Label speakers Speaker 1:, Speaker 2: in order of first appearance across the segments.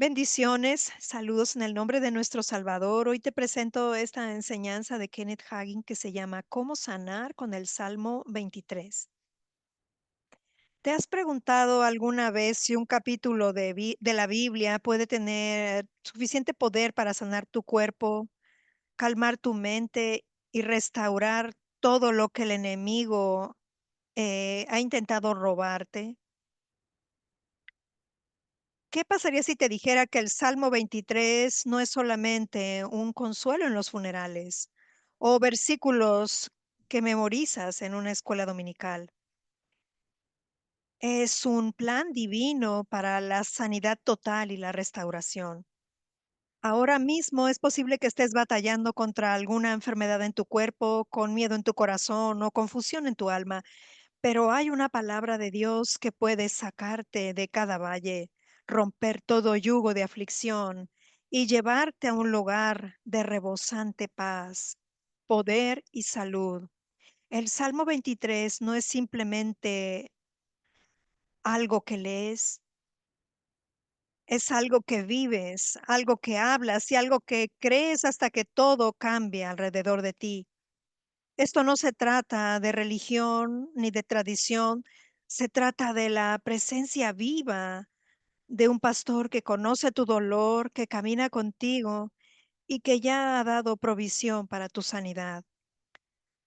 Speaker 1: Bendiciones, saludos en el nombre de nuestro Salvador. Hoy te presento esta enseñanza de Kenneth Hagin que se llama ¿Cómo sanar con el Salmo 23? ¿Te has preguntado alguna vez si un capítulo de la Biblia puede tener suficiente poder para sanar tu cuerpo, calmar tu mente y restaurar todo lo que el enemigo ha intentado robarte? ¿Qué pasaría si te dijera que el Salmo 23 no es solamente un consuelo en los funerales o versículos que memorizas en una escuela dominical? Es un plan divino para la sanidad total y la restauración. Ahora mismo es posible que estés batallando contra alguna enfermedad en tu cuerpo, con miedo en tu corazón o confusión en tu alma. Pero hay una palabra de Dios que puede sacarte de cada valle, romper todo yugo de aflicción y llevarte a un lugar de rebosante paz, poder y salud. El Salmo 23 no es simplemente algo que lees, es algo que vives, algo que hablas y algo que crees hasta que todo cambia alrededor de ti. Esto no se trata de religión ni de tradición, se trata de la presencia viva de un pastor que conoce tu dolor, que camina contigo y que ya ha dado provisión para tu sanidad.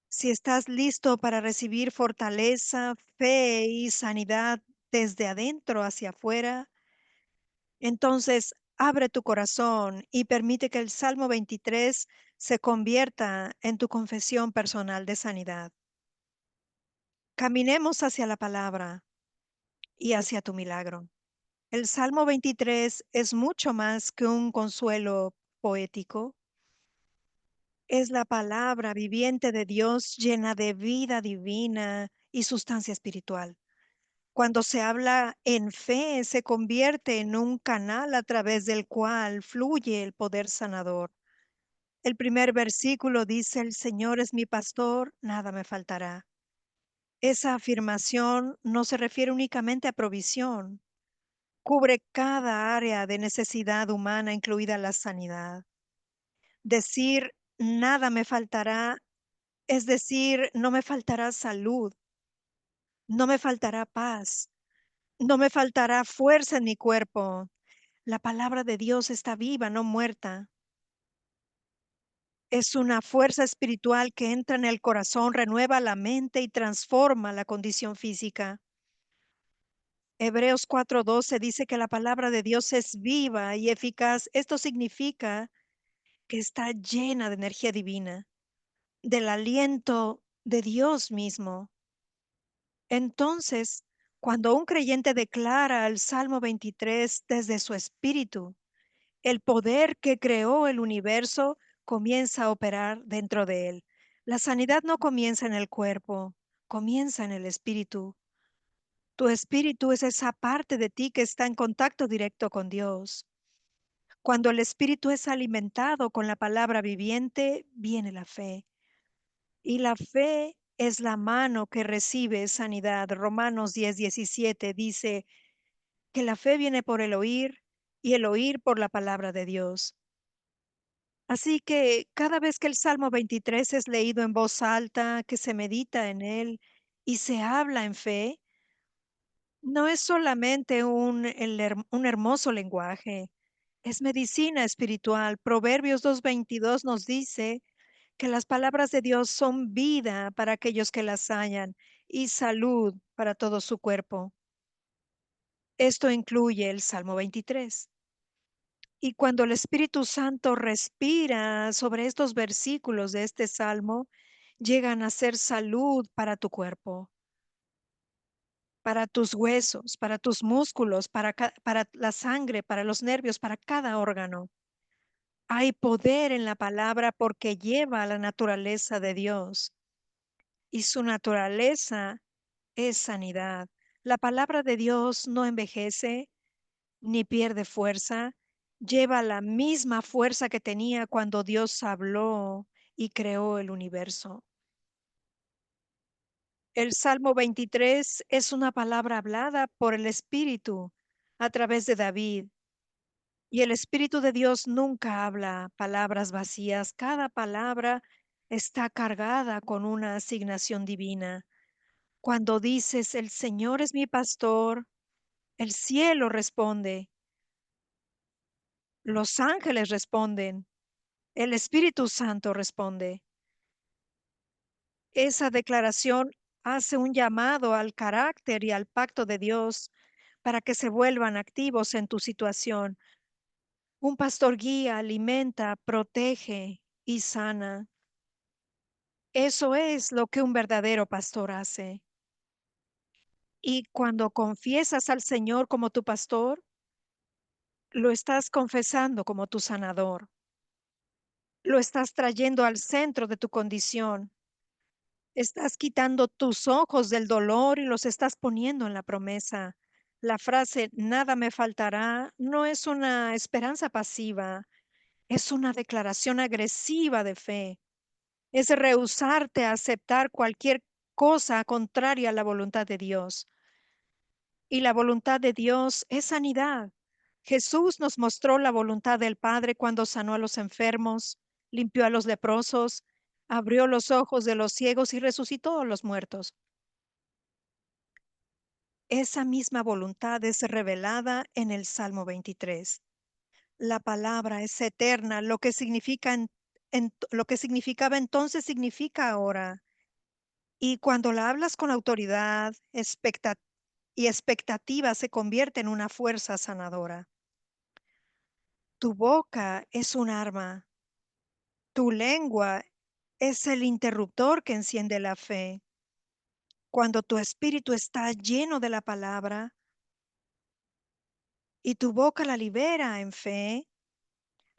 Speaker 1: Si estás listo para recibir fortaleza, fe y sanidad desde adentro hacia afuera, entonces abre tu corazón y permite que el Salmo 23 se convierta en tu confesión personal de sanidad. Caminemos hacia la palabra y hacia tu milagro. El Salmo 23 es mucho más que un consuelo poético. Es la palabra viviente de Dios llena de vida divina y sustancia espiritual. Cuando se habla en fe, se convierte en un canal a través del cual fluye el poder sanador. El primer versículo dice, el Señor es mi pastor, nada me faltará. Esa afirmación no se refiere únicamente a provisión, cubre cada área de necesidad humana, incluida la sanidad. Decir nada me faltará, es decir, no me faltará salud, no me faltará paz, no me faltará fuerza en mi cuerpo. La palabra de Dios está viva, no muerta. Es una fuerza espiritual que entra en el corazón, renueva la mente y transforma la condición física. Hebreos 4:12 dice que la palabra de Dios es viva y eficaz. Esto significa que está llena de energía divina, del aliento de Dios mismo. Entonces, cuando un creyente declara el Salmo 23 desde su espíritu, el poder que creó el universo comienza a operar dentro de él. La sanidad no comienza en el cuerpo, comienza en el espíritu. Tu espíritu es esa parte de ti que está en contacto directo con Dios. Cuando el espíritu es alimentado con la palabra viviente, viene la fe. Y la fe es la mano que recibe sanidad. Romanos 10:17 dice que la fe viene por el oír y el oír por la palabra de Dios. Así que cada vez que el Salmo 23 es leído en voz alta, que se medita en él y se habla en fe, no es solamente un hermoso lenguaje, es medicina espiritual. Proverbios 2:22 nos dice que las palabras de Dios son vida para aquellos que las hallan y salud para todo su cuerpo. Esto incluye el Salmo 23. Y cuando el Espíritu Santo respira sobre estos versículos de este salmo, llegan a ser salud para tu cuerpo, para tus huesos, para tus músculos, para la sangre, para los nervios, para cada órgano. Hay poder en la palabra porque lleva a la naturaleza de Dios y su naturaleza es sanidad. La palabra de Dios no envejece ni pierde fuerza, lleva la misma fuerza que tenía cuando Dios habló y creó el universo. El Salmo 23 es una palabra hablada por el Espíritu a través de David. Y el Espíritu de Dios nunca habla palabras vacías. Cada palabra está cargada con una asignación divina. Cuando dices, el Señor es mi pastor, el cielo responde, los ángeles responden, el Espíritu Santo responde. Esa declaración hace un llamado al carácter y al pacto de Dios para que se vuelvan activos en tu situación. Un pastor guía, alimenta, protege y sana. Eso es lo que un verdadero pastor hace. Y cuando confiesas al Señor como tu pastor, lo estás confesando como tu sanador. Lo estás trayendo al centro de tu condición. Estás quitando tus ojos del dolor y los estás poniendo en la promesa. La frase nada me faltará no es una esperanza pasiva, es una declaración agresiva de fe. Es rehusarte a aceptar cualquier cosa contraria a la voluntad de Dios. Y la voluntad de Dios es sanidad. Jesús nos mostró la voluntad del Padre cuando sanó a los enfermos, limpió a los leprosos, abrió los ojos de los ciegos y resucitó a los muertos. Esa misma voluntad es revelada en el Salmo 23. La palabra es eterna, lo que significa lo que significaba entonces significa ahora. Y cuando la hablas con autoridad y expectativa se convierte en una fuerza sanadora. Tu boca es un arma, tu lengua es el interruptor que enciende la fe. Cuando tu espíritu está lleno de la palabra y tu boca la libera en fe,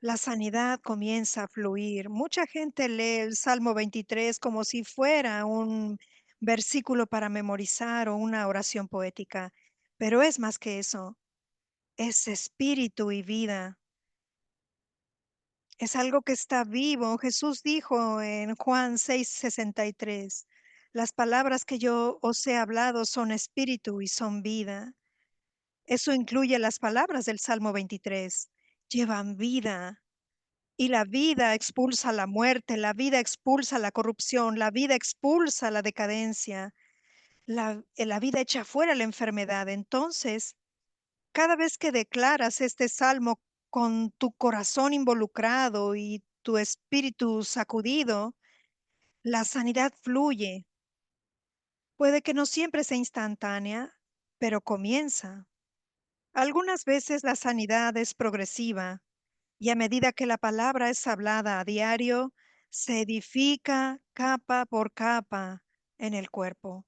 Speaker 1: la sanidad comienza a fluir. Mucha gente lee el Salmo 23 como si fuera un versículo para memorizar o una oración poética, pero es más que eso, es espíritu y vida. Es algo que está vivo. Jesús dijo en Juan 6:63, las palabras que yo os he hablado son espíritu y son vida. Eso incluye las palabras del Salmo 23. Llevan vida. Y la vida expulsa la muerte, la vida expulsa la corrupción, la vida expulsa la decadencia, la vida echa fuera la enfermedad. Entonces, cada vez que declaras este salmo con tu corazón involucrado y tu espíritu sacudido, la sanidad fluye. Puede que no siempre sea instantánea, pero comienza. Algunas veces la sanidad es progresiva y a medida que la palabra es hablada a diario, se edifica capa por capa en el cuerpo.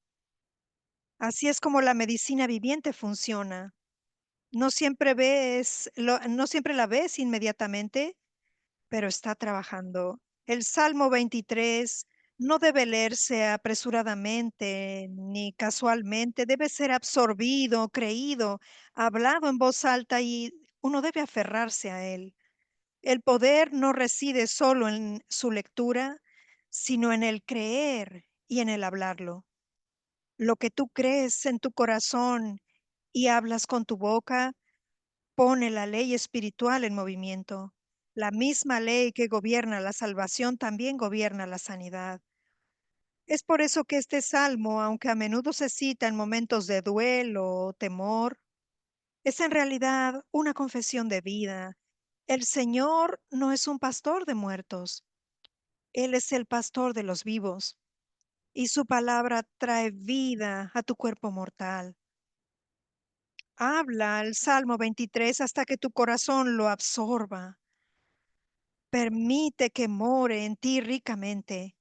Speaker 1: Así es como la medicina viviente funciona. No siempre la ves inmediatamente, pero está trabajando. El Salmo 23 no debe leerse apresuradamente ni casualmente, debe ser absorbido, creído, hablado en voz alta y uno debe aferrarse a él. El poder no reside solo en su lectura, sino en el creer y en el hablarlo. Lo que tú crees en tu corazón y hablas con tu boca, pone la ley espiritual en movimiento. La misma ley que gobierna la salvación también gobierna la sanidad. Es por eso que este salmo, aunque a menudo se cita en momentos de duelo o temor, es en realidad una confesión de vida. El Señor no es un pastor de muertos, Él es el pastor de los vivos y su palabra trae vida a tu cuerpo mortal. Habla el Salmo 23 hasta que tu corazón lo absorba. Permite que more en ti ricamente.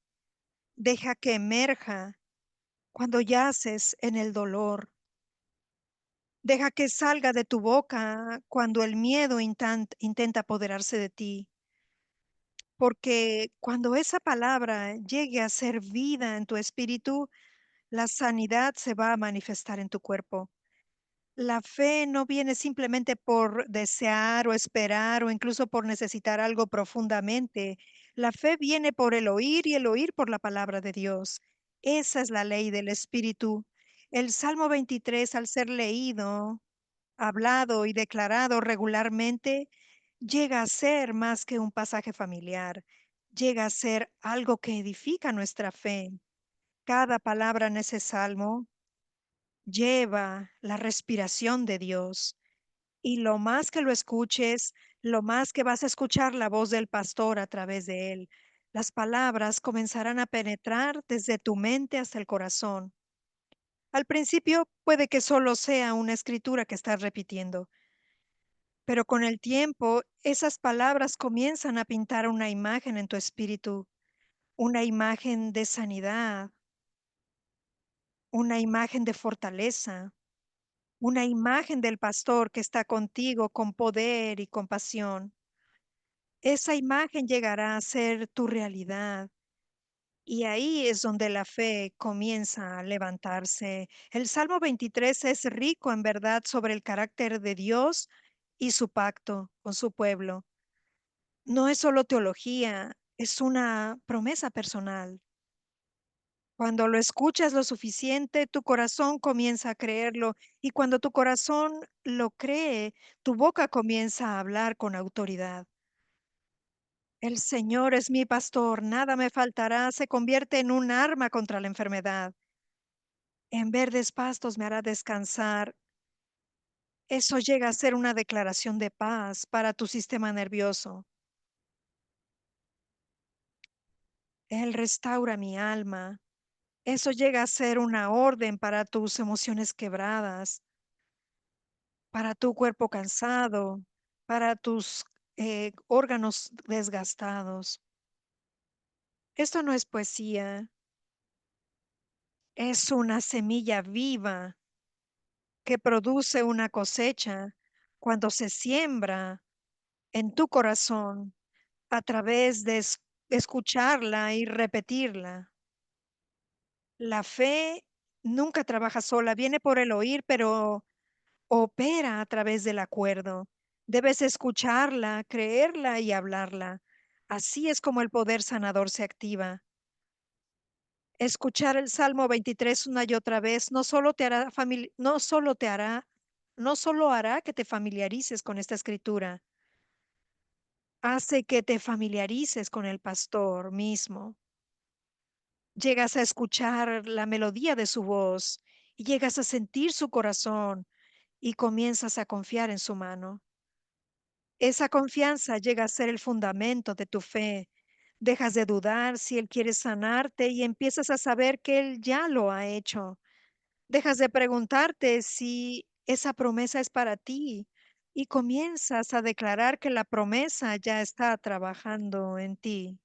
Speaker 1: Deja que emerja cuando yaces en el dolor. Deja que salga de tu boca cuando el miedo intenta apoderarse de ti. Porque cuando esa palabra llegue a ser vida en tu espíritu, la sanidad se va a manifestar en tu cuerpo. La fe no viene simplemente por desear o esperar o incluso por necesitar algo profundamente. La fe viene por el oír y el oír por la palabra de Dios. Esa es la ley del Espíritu. El Salmo 23, al ser leído, hablado y declarado regularmente, llega a ser más que un pasaje familiar, llega a ser algo que edifica nuestra fe. Cada palabra en ese salmo lleva la respiración de Dios. Y lo más que lo escuches, lo más que vas a escuchar la voz del pastor a través de él. Las palabras comenzarán a penetrar desde tu mente hasta el corazón. Al principio puede que solo sea una escritura que estás repitiendo, pero con el tiempo esas palabras comienzan a pintar una imagen en tu espíritu, una imagen de sanidad, una imagen de fortaleza, una imagen del pastor que está contigo con poder y compasión. Esa imagen llegará a ser tu realidad y ahí es donde la fe comienza a levantarse. El Salmo 23 es rico en verdad sobre el carácter de Dios y su pacto con su pueblo. No es solo teología, es una promesa personal. Cuando lo escuchas lo suficiente, tu corazón comienza a creerlo y cuando tu corazón lo cree, tu boca comienza a hablar con autoridad. El Señor es mi pastor, nada me faltará, se convierte en un arma contra la enfermedad. En verdes pastos me hará descansar. Eso llega a ser una declaración de paz para tu sistema nervioso. Él restaura mi alma. Eso llega a ser una orden para tus emociones quebradas, para tu cuerpo cansado, para tus órganos desgastados. Esto no es poesía, es una semilla viva que produce una cosecha cuando se siembra en tu corazón a través de escucharla y repetirla. La fe nunca trabaja sola, viene por el oír, pero opera a través del acuerdo. Debes escucharla, creerla y hablarla. Así es como el poder sanador se activa. Escuchar el Salmo 23 una y otra vez no solo hará que te familiarices con esta escritura, hace que te familiarices con el pastor mismo. Llegas a escuchar la melodía de su voz y llegas a sentir su corazón y comienzas a confiar en su mano. Esa confianza llega a ser el fundamento de tu fe. Dejas de dudar si Él quiere sanarte y empiezas a saber que Él ya lo ha hecho. Dejas de preguntarte si esa promesa es para ti y comienzas a declarar que la promesa ya está trabajando en ti.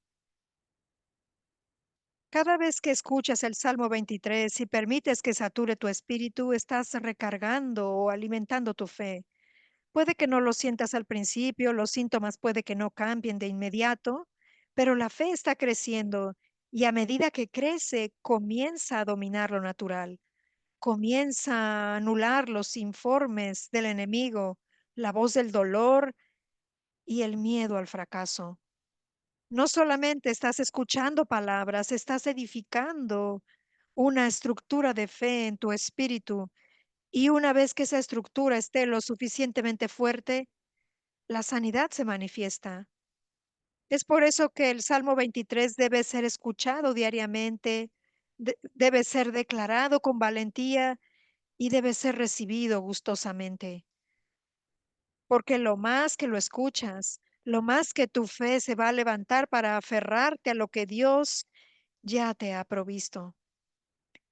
Speaker 1: Cada vez que escuchas el Salmo 23 y permites que sature tu espíritu, estás recargando o alimentando tu fe. Puede que no lo sientas al principio, los síntomas puede que no cambien de inmediato, pero la fe está creciendo y a medida que crece, comienza a dominar lo natural, comienza a anular los informes del enemigo, la voz del dolor y el miedo al fracaso. No solamente estás escuchando palabras, estás edificando una estructura de fe en tu espíritu y una vez que esa estructura esté lo suficientemente fuerte, la sanidad se manifiesta. Es por eso que el Salmo 23 debe ser escuchado diariamente, debe ser declarado con valentía y debe ser recibido gustosamente, porque lo más que lo escuchas, lo más que tu fe se va a levantar para aferrarte a lo que Dios ya te ha provisto.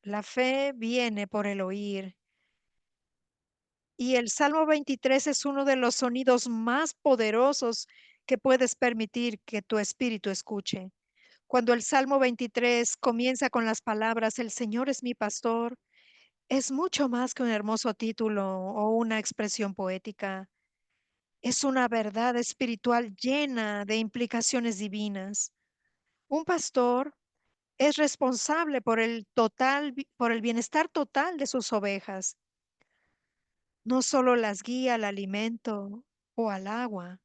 Speaker 1: La fe viene por el oír. Y el Salmo 23 es uno de los sonidos más poderosos que puedes permitir que tu espíritu escuche. Cuando el Salmo 23 comienza con las palabras, el Señor es mi pastor, es mucho más que un hermoso título o una expresión poética. Es una verdad espiritual llena de implicaciones divinas. Un pastor es responsable por por el bienestar total de sus ovejas. No solo las guía al alimento o al agua.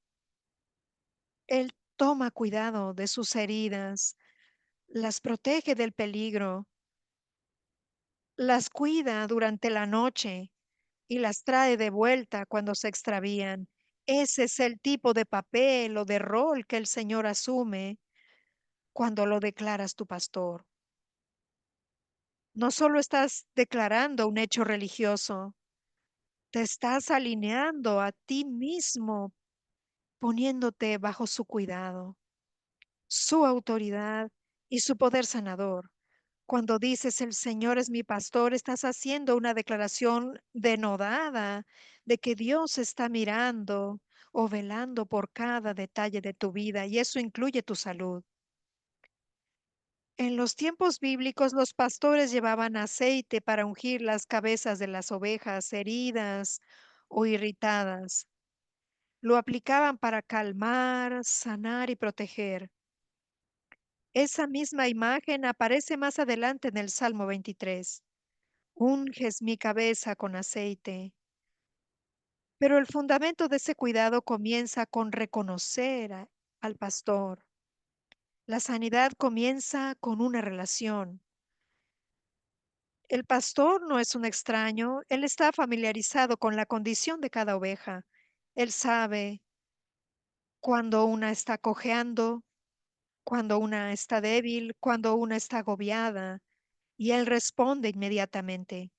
Speaker 1: Él toma cuidado de sus heridas, las protege del peligro, las cuida durante la noche y las trae de vuelta cuando se extravían. Ese es el tipo de papel o de rol que el Señor asume cuando lo declaras tu pastor. No solo estás declarando un hecho religioso, te estás alineando a ti mismo, poniéndote bajo su cuidado, su autoridad y su poder sanador. Cuando dices el Señor es mi pastor, estás haciendo una declaración denodada de que Dios está mirando o velando por cada detalle de tu vida y eso incluye tu salud. En los tiempos bíblicos, los pastores llevaban aceite para ungir las cabezas de las ovejas heridas o irritadas. Lo aplicaban para calmar, sanar y proteger. Esa misma imagen aparece más adelante en el Salmo 23. Unges mi cabeza con aceite. Pero el fundamento de ese cuidado comienza con reconocer al pastor. La sanidad comienza con una relación. El pastor no es un extraño, él está familiarizado con la condición de cada oveja. Él sabe cuando una está cojeando, cuando una está débil, cuando una está agobiada, y él responde inmediatamente.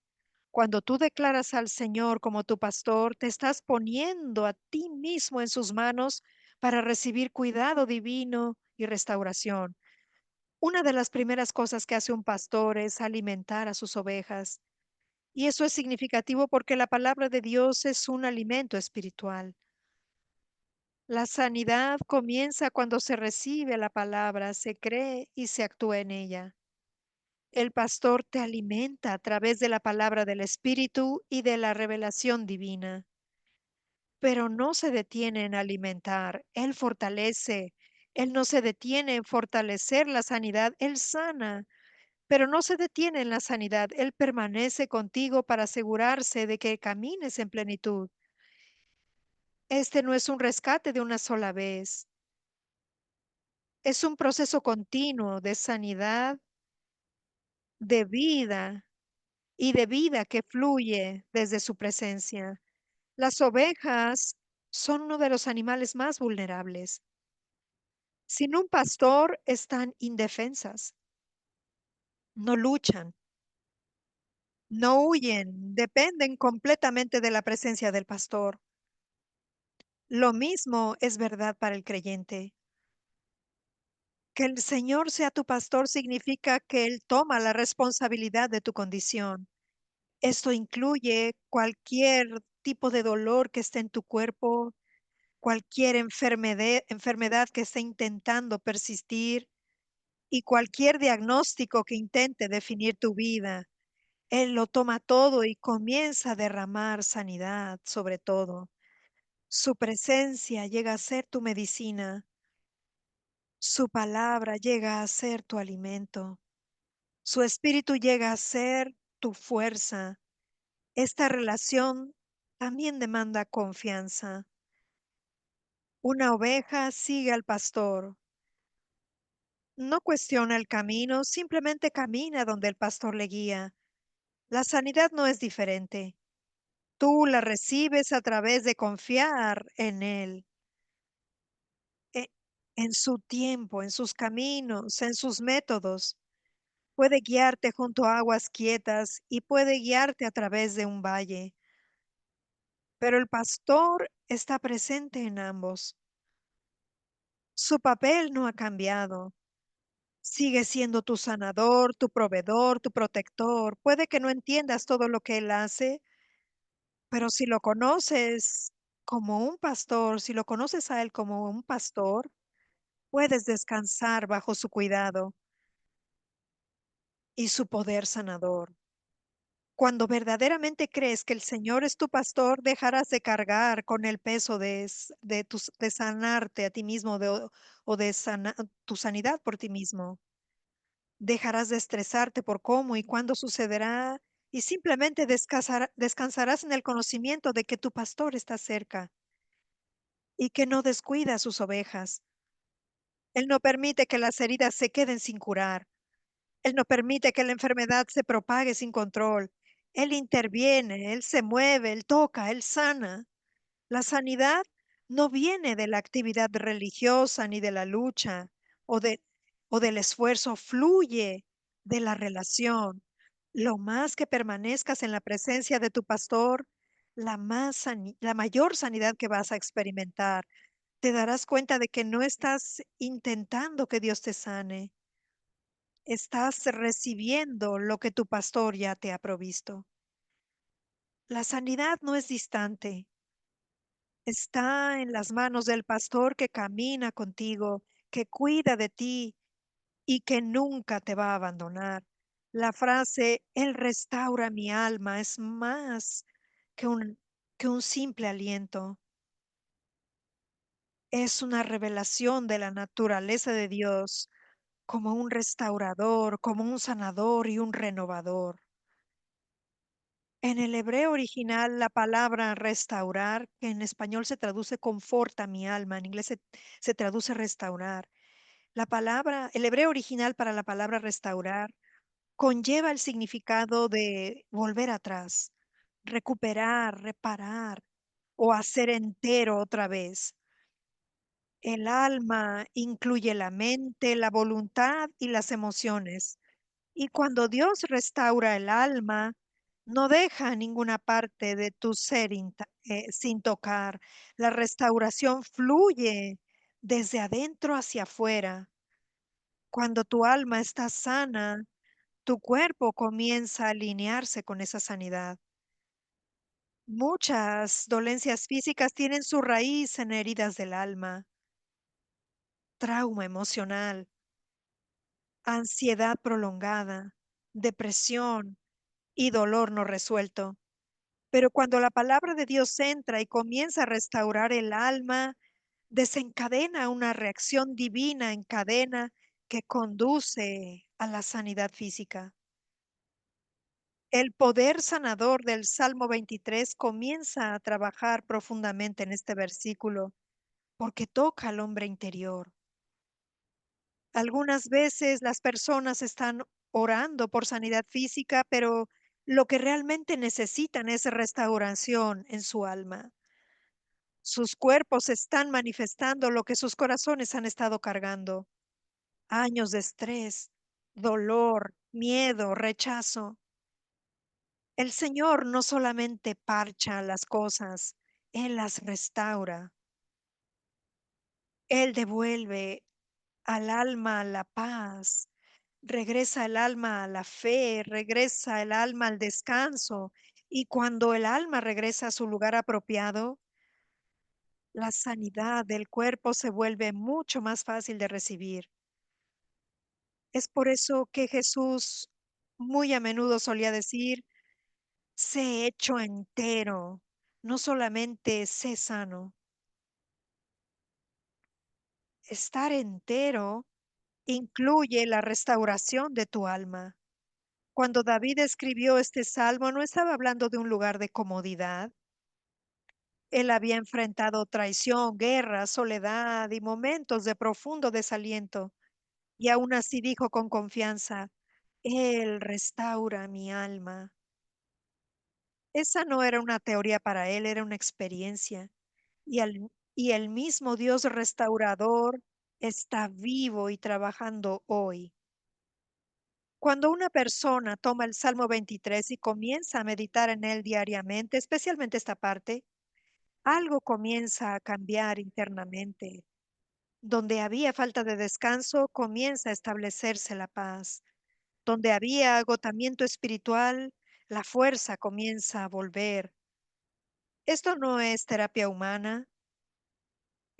Speaker 1: Cuando tú declaras al Señor como tu pastor, te estás poniendo a ti mismo en sus manos para recibir cuidado divino y restauración. Una de las primeras cosas que hace un pastor es alimentar a sus ovejas. Y eso es significativo porque la palabra de Dios es un alimento espiritual. La sanidad comienza cuando se recibe la palabra, se cree y se actúa en ella. El pastor te alimenta a través de la palabra del Espíritu y de la revelación divina, pero no se detiene en alimentar, Él fortalece. Él no se detiene en fortalecer la sanidad, Él sana, pero no se detiene en la sanidad, Él permanece contigo para asegurarse de que camines en plenitud. Este no es un rescate de una sola vez, es un proceso continuo de sanidad, de vida que fluye desde su presencia. Las ovejas son uno de los animales más vulnerables. Sin un pastor están indefensas, no luchan, no huyen, dependen completamente de la presencia del pastor. Lo mismo es verdad para el creyente. Que el Señor sea tu pastor significa que Él toma la responsabilidad de tu condición. Esto incluye cualquier tipo de dolor que esté en tu cuerpo, cualquier enfermedad que esté intentando persistir y cualquier diagnóstico que intente definir tu vida. Él lo toma todo y comienza a derramar sanidad sobre todo. Su presencia llega a ser tu medicina. Su palabra llega a ser tu alimento. Su espíritu llega a ser tu fuerza. Esta relación también demanda confianza. Una oveja sigue al pastor. No cuestiona el camino, simplemente camina donde el pastor le guía. La sanidad no es diferente. Tú la recibes a través de confiar en Él, e- en su tiempo, en sus caminos, en sus métodos. Puede guiarte junto a aguas quietas y puede guiarte a través de un valle, pero el pastor está presente en ambos. Su papel no ha cambiado. Sigue siendo tu sanador, tu proveedor, tu protector. Puede que no entiendas todo lo que él hace, pero si lo conoces como un pastor, si lo conoces a él como un pastor, puedes descansar bajo su cuidado y su poder sanador. Cuando verdaderamente crees que el Señor es tu pastor, dejarás de cargar con el peso de sanarte a ti mismo o de tu sanidad por ti mismo. Dejarás de estresarte por cómo y cuándo sucederá y simplemente descansarás en el conocimiento de que tu pastor está cerca y que no descuida a sus ovejas. Él no permite que las heridas se queden sin curar. Él no permite que la enfermedad se propague sin control. Él interviene, Él se mueve, Él toca, Él sana. La sanidad No viene de la actividad religiosa ni de la lucha o, o del esfuerzo, fluye de la relación. Lo más que permanezcas en la presencia de tu pastor, la mayor sanidad que vas a experimentar. Te darás cuenta de que no estás intentando que Dios te sane, estás recibiendo lo que tu pastor ya te ha provisto. La sanidad no es distante, está en las manos del pastor que camina contigo, que cuida de ti y que nunca te va a abandonar. La frase, Él restaura mi alma, es más que que un simple aliento. Es una revelación de la naturaleza de Dios como un restaurador, como un sanador y un renovador. En el hebreo original, la palabra restaurar, que en español se traduce conforta mi alma, en inglés se traduce restaurar. El hebreo original para la palabra restaurar conlleva el significado de volver atrás, recuperar, reparar o hacer entero otra vez. El alma incluye la mente, la voluntad y las emociones. Y cuando Dios restaura el alma, no deja ninguna parte de tu ser sin tocar. La restauración fluye desde adentro hacia afuera. Cuando tu alma está sana, tu cuerpo comienza a alinearse con esa sanidad. Muchas dolencias físicas tienen su raíz en heridas del alma, trauma emocional, ansiedad prolongada, depresión y dolor no resuelto. Pero cuando la palabra de Dios entra y comienza a restaurar el alma, desencadena una reacción divina en cadena que conduce a la sanidad física. El poder sanador del Salmo 23 comienza a trabajar profundamente en este versículo porque toca al hombre interior. Algunas veces las personas están orando por sanidad física, pero lo que realmente necesitan es restauración en su alma. Sus cuerpos están manifestando lo que sus corazones han estado cargando. Años de estrés, dolor, miedo, rechazo. El Señor no solamente parcha las cosas, Él las restaura. Él devuelve al alma la paz, regresa el alma a la fe, regresa el alma al descanso. Y cuando el alma regresa a su lugar apropiado, la sanidad del cuerpo se vuelve mucho más fácil de recibir. Es por eso que Jesús muy a menudo solía decir, sé hecho entero, no solamente sé sano. Estar entero incluye la restauración de tu alma. Cuando David escribió este salmo, no estaba hablando de un lugar de comodidad. Él había enfrentado traición, guerra, soledad y momentos de profundo desaliento. Y aún así dijo con confianza, Él restaura mi alma. Esa no era una teoría para él, era una experiencia. Y el mismo Dios restaurador está vivo y trabajando hoy. Cuando una persona toma el Salmo 23 y comienza a meditar en él diariamente, especialmente esta parte, algo comienza a cambiar internamente. Donde había falta de descanso, comienza a establecerse la paz. Donde había agotamiento espiritual, la fuerza comienza a volver. Esto no es terapia humana,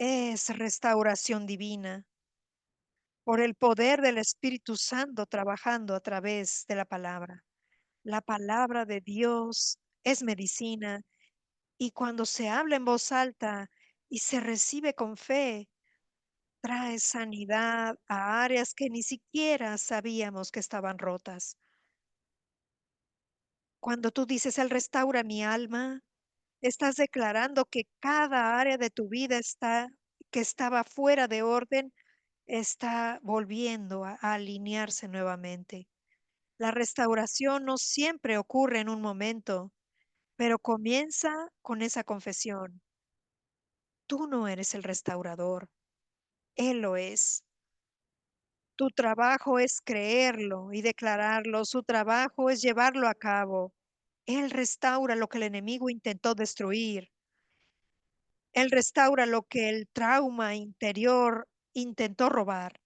Speaker 1: es restauración divina por el poder del Espíritu Santo trabajando a través de la palabra. La palabra de Dios es medicina y cuando se habla en voz alta y se recibe con fe, trae sanidad a áreas que ni siquiera sabíamos que estaban rotas. Cuando tú dices, Él restaura mi alma, estás declarando que cada área de tu vida que estaba fuera de orden, está volviendo a alinearse nuevamente. La restauración no siempre ocurre en un momento, pero comienza con esa confesión. Tú no eres el restaurador, Él lo es. Tu trabajo es creerlo y declararlo, su trabajo es llevarlo a cabo. Él restaura lo que el enemigo intentó destruir. Él restaura lo que el trauma interior intentó robar.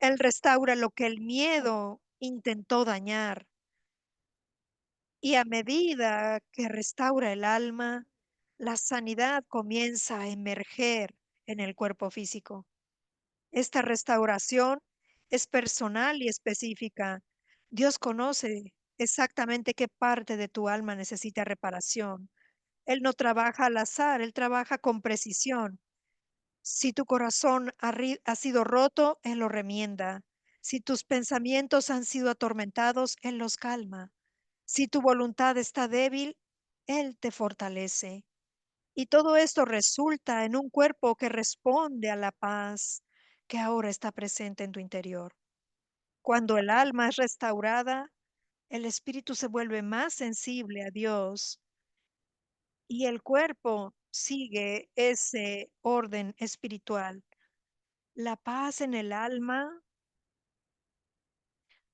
Speaker 1: Él restaura lo que el miedo intentó dañar. Y a medida que restaura el alma, la sanidad comienza a emerger en el cuerpo físico. Esta restauración es personal y específica. Dios conoce exactamente qué parte de tu alma necesita reparación. Él no trabaja al azar, Él trabaja con precisión. Si tu corazón ha sido roto, Él lo remienda. Si tus pensamientos han sido atormentados, Él los calma. Si tu voluntad está débil, Él te fortalece. Y todo esto resulta en un cuerpo que responde a la paz que ahora está presente en tu interior. Cuando el alma es restaurada, el espíritu se vuelve más sensible a Dios y el cuerpo sigue ese orden espiritual. La paz en el alma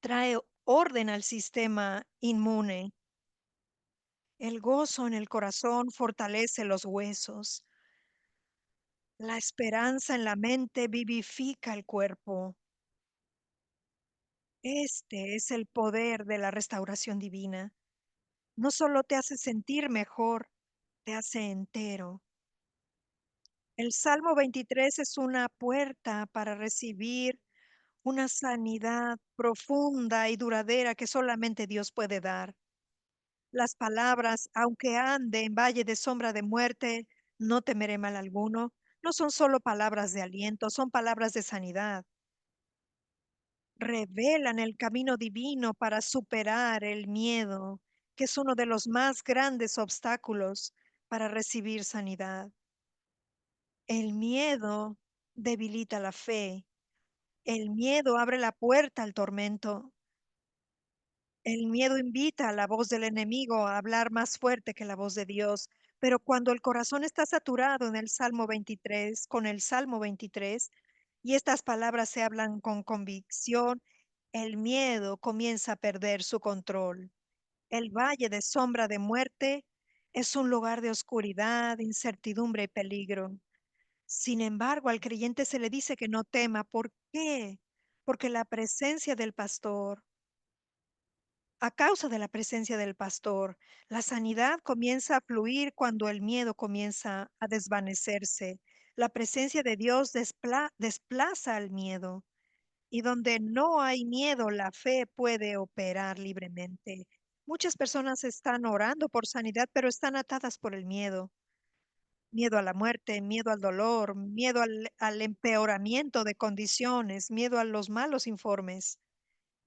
Speaker 1: trae orden al sistema inmune. El gozo en el corazón fortalece los huesos. La esperanza en la mente vivifica el cuerpo. Este es el poder de la restauración divina. No solo te hace sentir mejor, te hace entero. El Salmo 23 es una puerta para recibir una sanidad profunda y duradera que solamente Dios puede dar. Las palabras, aunque ande en valle de sombra de muerte, no temeré mal alguno, no son solo palabras de aliento, son palabras de sanidad. Revelan el camino divino para superar el miedo, que es uno de los más grandes obstáculos para recibir sanidad. El miedo debilita la fe. El miedo abre la puerta al tormento. El miedo invita a la voz del enemigo a hablar más fuerte que la voz de Dios. Pero cuando el corazón está saturado en el Salmo 23, con el Salmo 23, y estas palabras se hablan con convicción, el miedo comienza a perder su control. El valle de sombra de muerte es un lugar de oscuridad, incertidumbre y peligro. Sin embargo, al creyente se le dice que no tema. ¿Por qué? Porque la presencia del pastor, a causa de la presencia del pastor, la sanidad comienza a fluir cuando el miedo comienza a desvanecerse. La presencia de Dios desplaza al miedo. Y donde no hay miedo, la fe puede operar libremente. Muchas personas están orando por sanidad, pero están atadas por el miedo. Miedo a la muerte, miedo al dolor, miedo al empeoramiento de condiciones, miedo a los malos informes.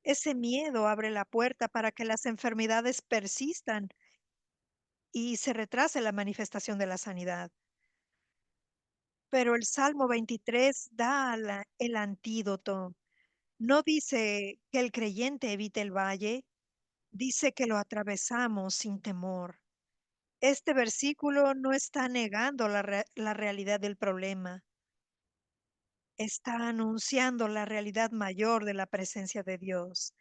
Speaker 1: Ese miedo abre la puerta para que las enfermedades persistan y se retrase la manifestación de la sanidad. Pero el Salmo 23 da el antídoto. No dice que el creyente evite el valle, dice que lo atravesamos sin temor. Este versículo no está negando la realidad del problema, está anunciando la realidad mayor de la presencia de Dios.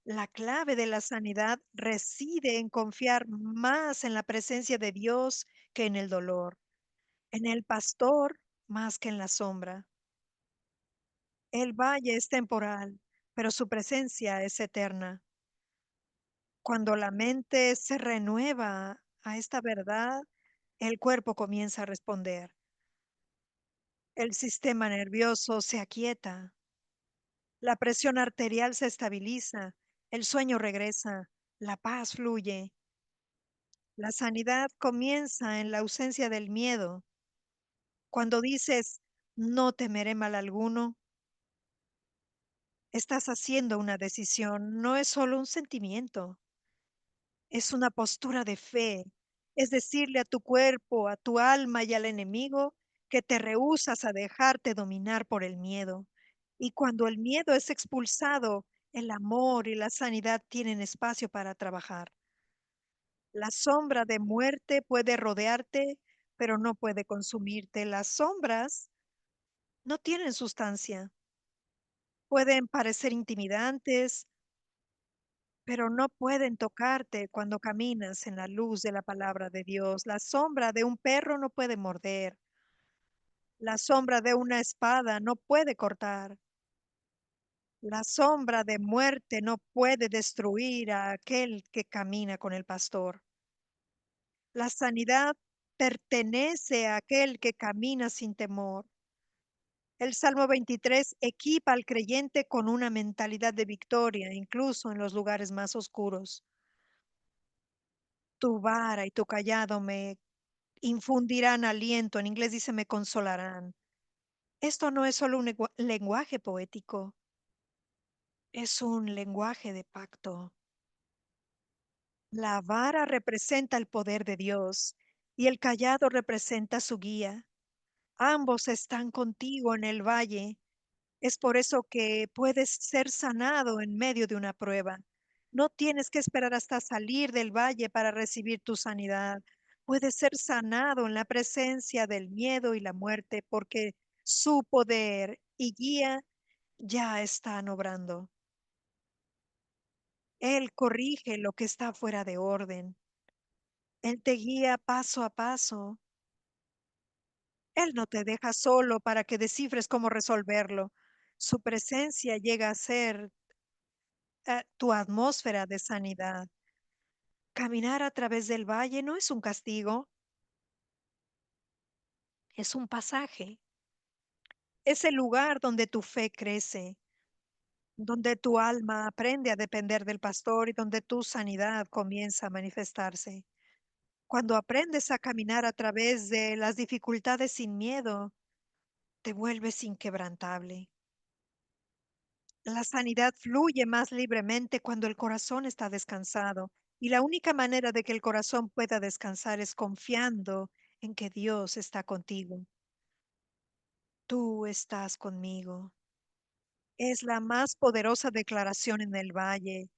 Speaker 1: La clave de la sanidad reside en confiar más en la presencia de Dios que en el dolor, en el pastor más que en la sombra. El valle es temporal, pero su presencia es eterna. Cuando la mente se renueva a esta verdad, el cuerpo comienza a responder. El sistema nervioso se aquieta, la presión arterial se estabiliza, el sueño regresa, la paz fluye. La sanidad comienza en la ausencia del miedo. Cuando dices, no temeré mal alguno, estás haciendo una decisión, no es solo un sentimiento. Es una postura de fe, es decirle a tu cuerpo, a tu alma y al enemigo que te rehusas a dejarte dominar por el miedo. Y cuando el miedo es expulsado, el amor y la sanidad tienen espacio para trabajar. La sombra de muerte puede rodearte, pero no puede consumirte. Las sombras no tienen sustancia. Pueden parecer intimidantes, pero no pueden tocarte cuando caminas en la luz de la palabra de Dios. La sombra de un perro no puede morder. La sombra de una espada no puede cortar. La sombra de muerte no puede destruir a aquel que camina con el pastor. La sanidad pertenece a aquel que camina sin temor. El Salmo 23 equipa al creyente con una mentalidad de victoria, incluso en los lugares más oscuros. Tu vara y tu callado me infundirán aliento. En inglés dice me consolarán. Esto no es solo un lenguaje poético, es un lenguaje de pacto. La vara representa el poder de Dios y el callado representa su guía. Ambos están contigo en el valle. Es por eso que puedes ser sanado en medio de una prueba. No tienes que esperar hasta salir del valle para recibir tu sanidad. Puedes ser sanado en la presencia del miedo y la muerte porque su poder y guía ya están obrando. Él corrige lo que está fuera de orden. Él te guía paso a paso. Él no te deja solo para que descifres cómo resolverlo. Su presencia llega a ser tu atmósfera de sanidad. Caminar a través del valle no es un castigo, es un pasaje. Es el lugar donde tu fe crece, donde tu alma aprende a depender del pastor y donde tu sanidad comienza a manifestarse. Cuando aprendes a caminar a través de las dificultades sin miedo, te vuelves inquebrantable. La sanidad fluye más libremente cuando el corazón está descansado, y la única manera de que el corazón pueda descansar es confiando en que Dios está contigo. Tú estás conmigo. Es la más poderosa declaración en el valle.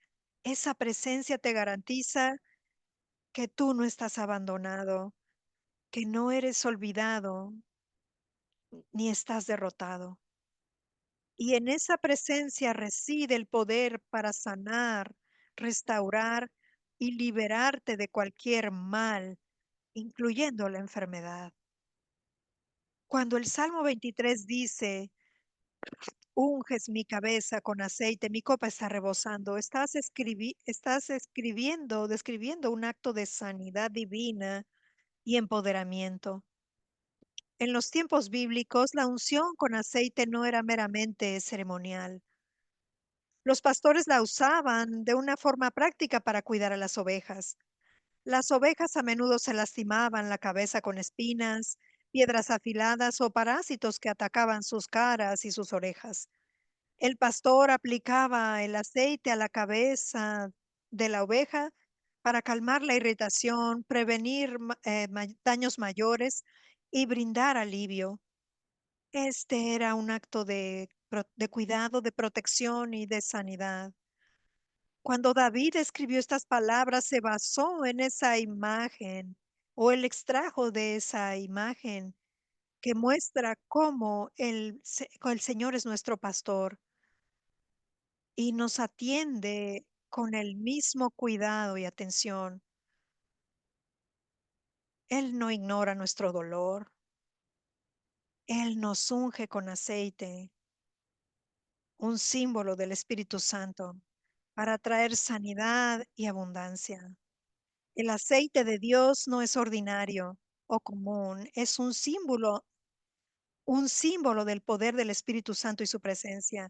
Speaker 1: Esa presencia te garantiza que tú no estás abandonado, que no eres olvidado, ni estás derrotado. Y en esa presencia reside el poder para sanar, restaurar y liberarte de cualquier mal, incluyendo la enfermedad. Cuando el Salmo 23 dice, unges mi cabeza con aceite, mi copa está rebosando, estás escribiendo, describiendo un acto de sanidad divina y empoderamiento. En los tiempos bíblicos, la unción con aceite no era meramente ceremonial. Los pastores la usaban de una forma práctica para cuidar a las ovejas. Las ovejas a menudo se lastimaban la cabeza con espinas, piedras afiladas o parásitos que atacaban sus caras y sus orejas. El pastor aplicaba el aceite a la cabeza de la oveja para calmar la irritación, prevenir daños mayores y brindar alivio. Este era un acto de cuidado, de protección y de sanidad. Cuando David escribió estas palabras, se basó en esa imagen o él extrajo de esa imagen que muestra cómo el Señor es nuestro pastor y nos atiende con el mismo cuidado y atención. Él no ignora nuestro dolor. Él nos unge con aceite, un símbolo del Espíritu Santo, para traer sanidad y abundancia. El aceite de Dios no es ordinario o común, es un símbolo del poder del Espíritu Santo y su presencia.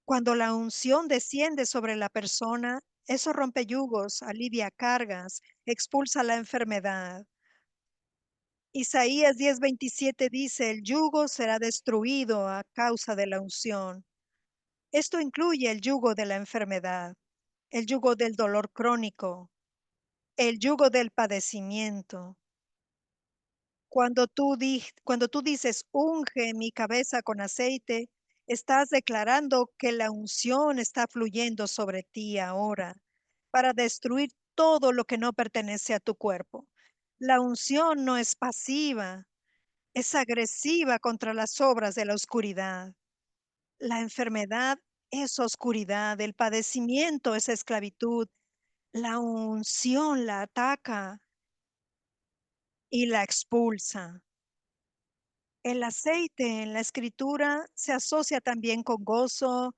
Speaker 1: Cuando la unción desciende sobre la persona, eso rompe yugos, alivia cargas, expulsa la enfermedad. Isaías 10:27 dice, el yugo será destruido a causa de la unción. Esto incluye el yugo de la enfermedad, el yugo del dolor crónico, el yugo del padecimiento. Cuando tú dices, unge mi cabeza con aceite, estás declarando que la unción está fluyendo sobre ti ahora para destruir todo lo que no pertenece a tu cuerpo. La unción no es pasiva, es agresiva contra las obras de la oscuridad. La enfermedad es oscuridad, el padecimiento es esclavitud. La unción la ataca y la expulsa. El aceite en la escritura se asocia también con gozo,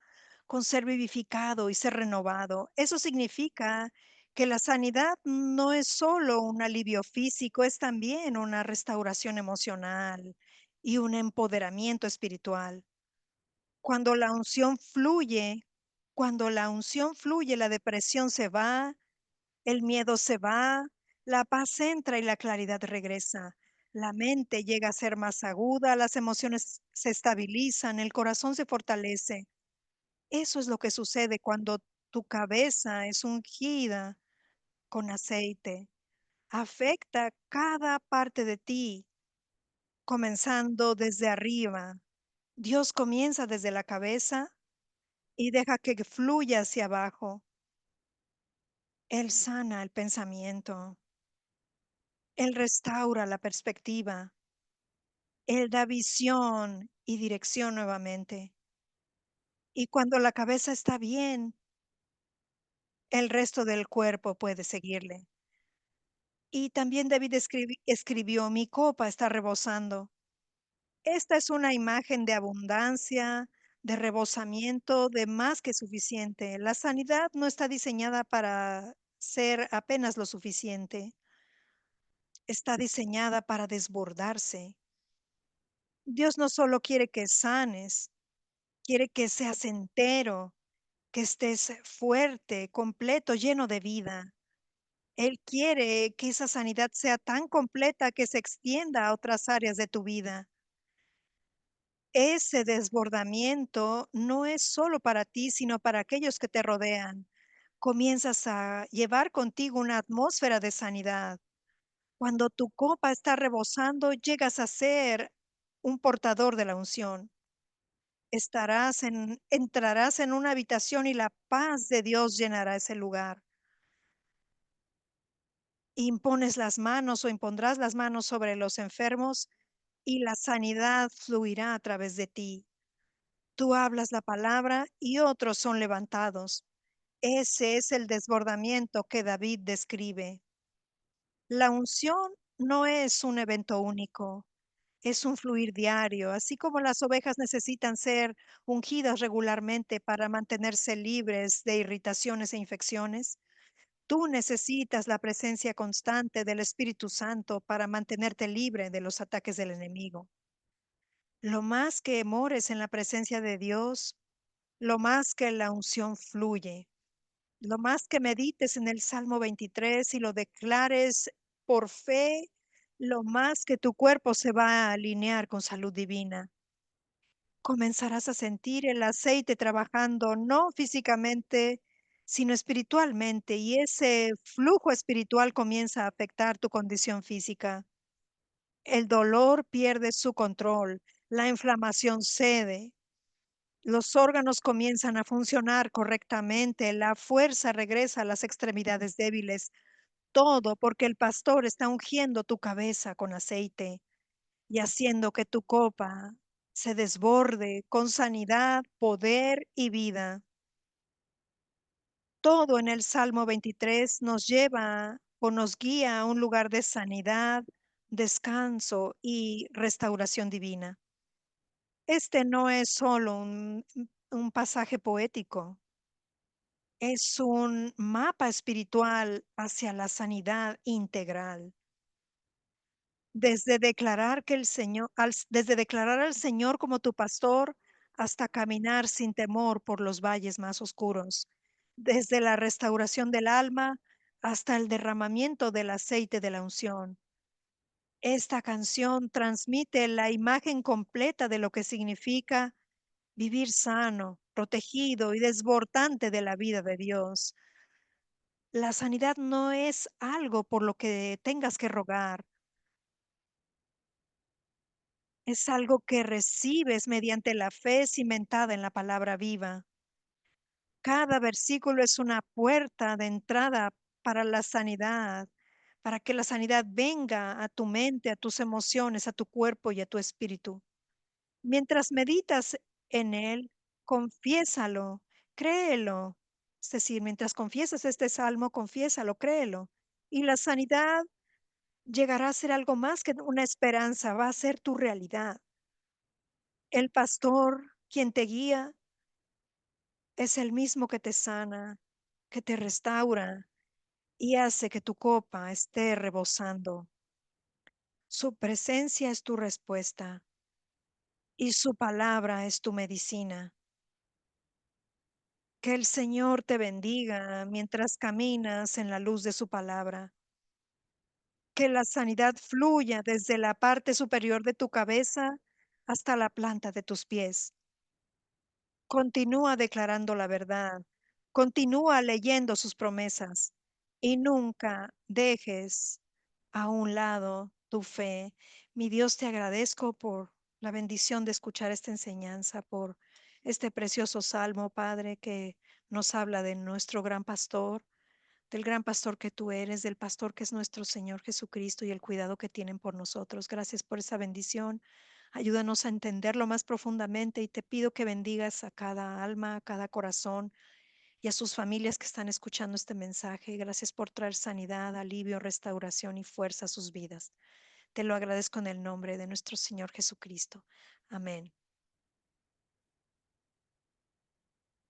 Speaker 1: con ser vivificado y ser renovado. Eso significa que la sanidad no es solo un alivio físico, es también una restauración emocional y un empoderamiento espiritual. Cuando la unción fluye, cuando la unción fluye, la depresión se va, el miedo se va, la paz entra y la claridad regresa. La mente llega a ser más aguda, las emociones se estabilizan, el corazón se fortalece. Eso es lo que sucede cuando tu cabeza es ungida con aceite. Afecta cada parte de ti, comenzando desde arriba. Dios comienza desde la cabeza y deja que fluya hacia abajo. Él sana el pensamiento. Él restaura la perspectiva. Él da visión y dirección nuevamente. Y cuando la cabeza está bien, el resto del cuerpo puede seguirle. Y también David escribió, mi copa está rebosando. Esta es una imagen de abundancia, de rebosamiento, de más que suficiente. La sanidad no está diseñada para ser apenas lo suficiente. Está diseñada para desbordarse. Dios no solo quiere que sanes, quiere que seas entero, que estés fuerte, completo, lleno de vida. Él quiere que esa sanidad sea tan completa que se extienda a otras áreas de tu vida. Ese desbordamiento no es solo para ti, sino para aquellos que te rodean. Comienzas a llevar contigo una atmósfera de sanidad. Cuando tu copa está rebosando, llegas a ser un portador de la unción. Entrarás en una habitación y la paz de Dios llenará ese lugar. Impones las manos o impondrás las manos sobre los enfermos y la sanidad fluirá a través de ti. Tú hablas la palabra y otros son levantados. Ese es el desbordamiento que David describe. La unción no es un evento único, es un fluir diario, así como las ovejas necesitan ser ungidas regularmente para mantenerse libres de irritaciones e infecciones. Tú necesitas la presencia constante del Espíritu Santo para mantenerte libre de los ataques del enemigo. Lo más que mores en la presencia de Dios, lo más que la unción fluye, lo más que medites en el Salmo 23 y lo declares por fe, lo más que tu cuerpo se va a alinear con salud divina. Comenzarás a sentir el aceite trabajando no físicamente, sino espiritualmente, y ese flujo espiritual comienza a afectar tu condición física. El dolor pierde su control, la inflamación cede, los órganos comienzan a funcionar correctamente, la fuerza regresa a las extremidades débiles, todo porque el pastor está ungiendo tu cabeza con aceite y haciendo que tu copa se desborde con sanidad, poder y vida. Todo en el Salmo 23 nos lleva o nos guía a un lugar de sanidad, descanso y restauración divina. Este no es solo un pasaje poético, es un mapa espiritual hacia la sanidad integral. Desde declarar al Señor como tu pastor hasta caminar sin temor por los valles más oscuros, desde la restauración del alma hasta el derramamiento del aceite de la unción. Esta canción transmite la imagen completa de lo que significa vivir sano, protegido y desbordante de la vida de Dios. La sanidad no es algo por lo que tengas que rogar. Es algo que recibes mediante la fe cimentada en la palabra viva. Cada versículo es una puerta de entrada para la sanidad, para que la sanidad venga a tu mente, a tus emociones, a tu cuerpo y a tu espíritu. Mientras meditas en él, confiésalo, créelo. Es decir, mientras confiesas este salmo, confiésalo, créelo. Y la sanidad llegará a ser algo más que una esperanza, va a ser tu realidad. El pastor, quien te guía, es el mismo que te sana, que te restaura y hace que tu copa esté rebosando. Su presencia es tu respuesta y su palabra es tu medicina. Que el Señor te bendiga mientras caminas en la luz de su palabra. Que la sanidad fluya desde la parte superior de tu cabeza hasta la planta de tus pies. Continúa declarando la verdad. Continúa leyendo sus promesas y nunca dejes a un lado tu fe. Mi Dios, te agradezco por la bendición de escuchar esta enseñanza, por este precioso salmo, Padre, que nos habla de nuestro gran pastor, del gran pastor que tú eres, del pastor que es nuestro Señor Jesucristo y el cuidado que tienen por nosotros. Gracias por esa bendición. Ayúdanos a entenderlo más profundamente y te pido que bendigas a cada alma, a cada corazón y a sus familias que están escuchando este mensaje. Gracias por traer sanidad, alivio, restauración y fuerza a sus vidas. Te lo agradezco en el nombre de nuestro Señor Jesucristo. Amén.